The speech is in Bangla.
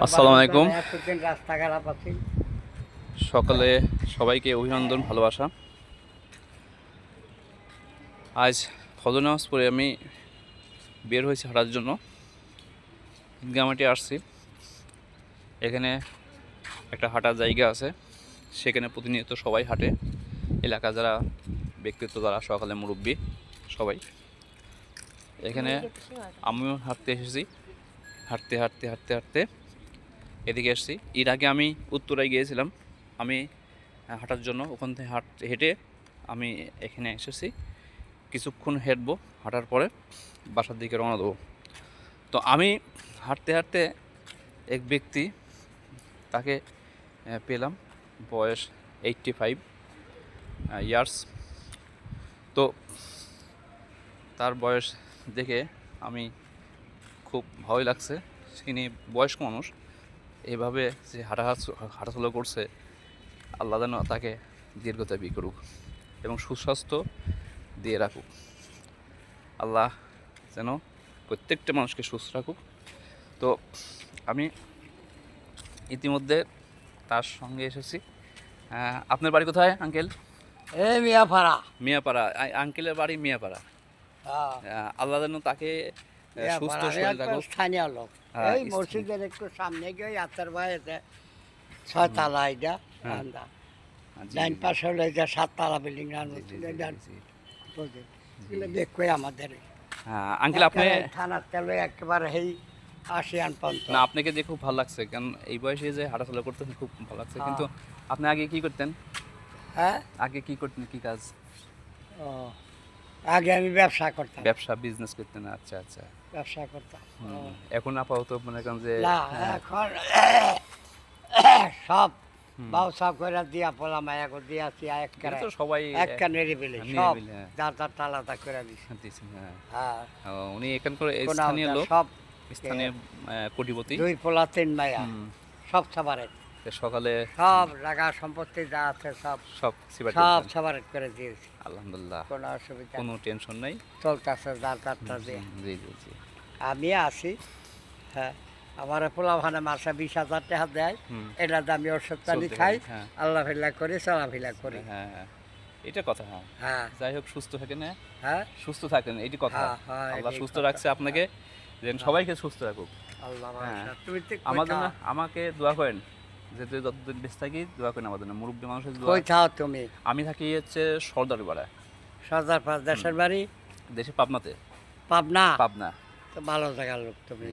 আসসালামু আলাইকুম। রাস্তা খারাপ আছে। সকালে সবাইকে অভিনন্দন, ভালোবাসা। আজ ফজর নামাজ পড়ে আমি বের হয়েছি হাঁটার জন্য। ঈদগামাটি আসছি। এখানে একটা হাঁটার জায়গা আছে, সেখানে প্রতিনিয়ত সবাই হাঁটে। এলাকা যারা ব্যক্তিত্ব, যারা সকালে মুরব্বী সবাই এখানে। আমিও হাঁটতে এসেছি। হাঁটতে হাঁটতে হাঁটতে হাঁটতে এদিকে আসছি। এর আগে আমি উত্তরায় গিয়েছিলাম আমি হাঁটার জন্য। ওখান থেকে হেঁটে আমি এখানে এসেছি। কিছুক্ষণ হাঁটবো, হাঁটার পরে বাসার দিকে রওনা দেবো। তো আমি হাঁটতে হাঁটতে এক ব্যক্তি, তাকে পেলাম, বয়স 85 ইয়ার্স। তো তার বয়স দেখে আমি খুব ভয় লাগছে। তিনি বয়স্ক মানুষ, এভাবে যে হাঁটাচলা করছে, আল্লাহ যেন তাকে দীর্ঘতায়ী করুক এবং সুস্বাস্থ্য দিয়ে রাখুক। আল্লাহ যেন প্রত্যেকটা মানুষকে সুস্থ রাখুক। তো আমি ইতিমধ্যে তার সঙ্গে এসেছি। আপনার বাড়ি কোথায় আঙ্কেল? মিয়াপাড়া। মিয়াপাড়া। আঙ্কেলের বাড়ি মিয়াপাড়া। আল্লাহ যেন তাকে সুস্থ শরীর রাখুক। স্থানীয় লোক। এই মসজিদের একটু সামনে গিয়ে আত্মার বাড়িতে 6 তলা এটা, ডাইন পাশে হলো এটা 7 তলা বিল্ডিং। দেখবে আমাদের আঙ্কেল, আপনি থানার তেলে একেবারে এই আসিয়ান পর্যন্ত। না, আপনাকে দেখে খুব ভালো লাগছে, কারণ এই বয়সে যে হাঁটাচলা করতে খুব ভালো লাগছে। কিন্তু আপনি আগে কি করতেন? হ্যাঁ, আগে কি করতেন, কি কাজ? ও, আগে আমি ব্যবসা করতাম। ব্যবসা, বিজনেস করতেন? আচ্ছা আচ্ছা, ব্যবসা করতাম। এখন আপাতত মনে করেন যে না, এখন সব বাউ সব করে দিয়া পড়লাম, এক দিয়াছি এটা তো সবাই একটা নিরিবিলি সব যার যার আলাদা করে দিছি। হ্যাঁ, উনি এখানকার স্থানীয় লোক, সব স্থানীয় কোটিপতি। 2 পোলা 3 মাইয়া সব সাবারে। সকালে সব জায়গা সম্পত্তি যা আছে সব সব সব সাবারেট করে দিয়েছি। আলহামদুলিল্লাহ, কোনো অসুবিধা, কোনো টেনশন নাই, চলতেছে যার যারটা দিয়ে। জি জি জি। আমি আছি। হ্যাঁ, আমার পোলা ভানে মাসে 20,000 টাকা দেয়। এটা আমি ওষুধ পানি খাই, আল্লাহ ফিল্লা করি, চলাফিলা করি। হ্যাঁ হ্যাঁ, এটা কথা। হ্যাঁ হ্যাঁ, যাই হোক, সুস্থ থাকেন। হ্যাঁ, সুস্থ থাকেন, এইটি কথা। আল্লাহ সুস্থ রাখছে আপনাকে, যেন সবাইকে সুস্থ রাখুক। আমাকে দোয়া করেন, যেহেতু যতদিন বেঁচে থাকি দোয়া করেন আমার জন্য। মুরব্বী মানুষের দোয়া। কই থাও তুমি? আমি থাকি হচ্ছে সর্দারপাড়া। সর্দারপাড়া। দেশের বাড়ি? দেশে পাবনাতে। পাবনা? পাবনা। তো ভালো জায়গার লোক তুমি।